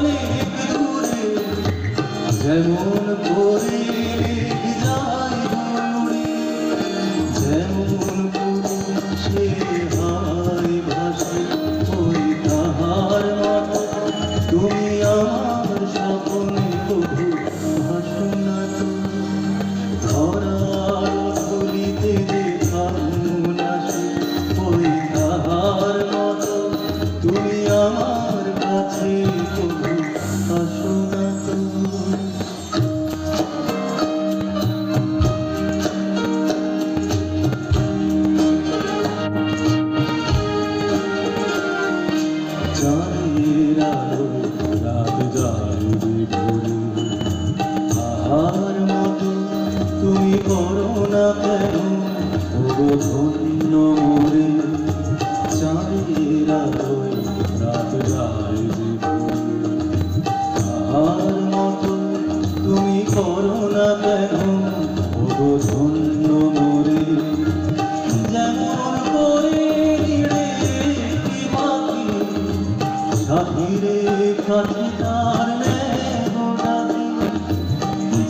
অনেক দূরে যেমন করে যাই উড়ে, যেমন করে সে হায় ভাসে ওই তাহার মতো তুমি আমার স্বপ্নে কবু ভাসো না তো। ধরার ধুলিতে যে ফাগুন আসে ওই তাহার মতো তুমি আমার কাছে কবু আসো না তো। চাঁদের আলো রাত যায় ভোরে, তাহার মতো তুমি করো না কেন ওগো ধন্য মোরে। চাঁদের আলো রাত যায় ভোরে, তাহার মতো তুমি করো না কেন ওগো ধন্য মোরে। যেমন করে নিড়ে কি বাকি সাথীরে কাছে তার নেব ডাকি,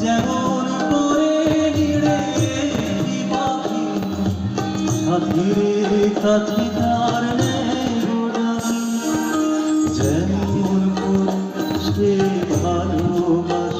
যেমন করে নিড়ে কি বাকি সাথীরে কাছে তার নেব ডাকি, যেমন করে সে ভালোবাসে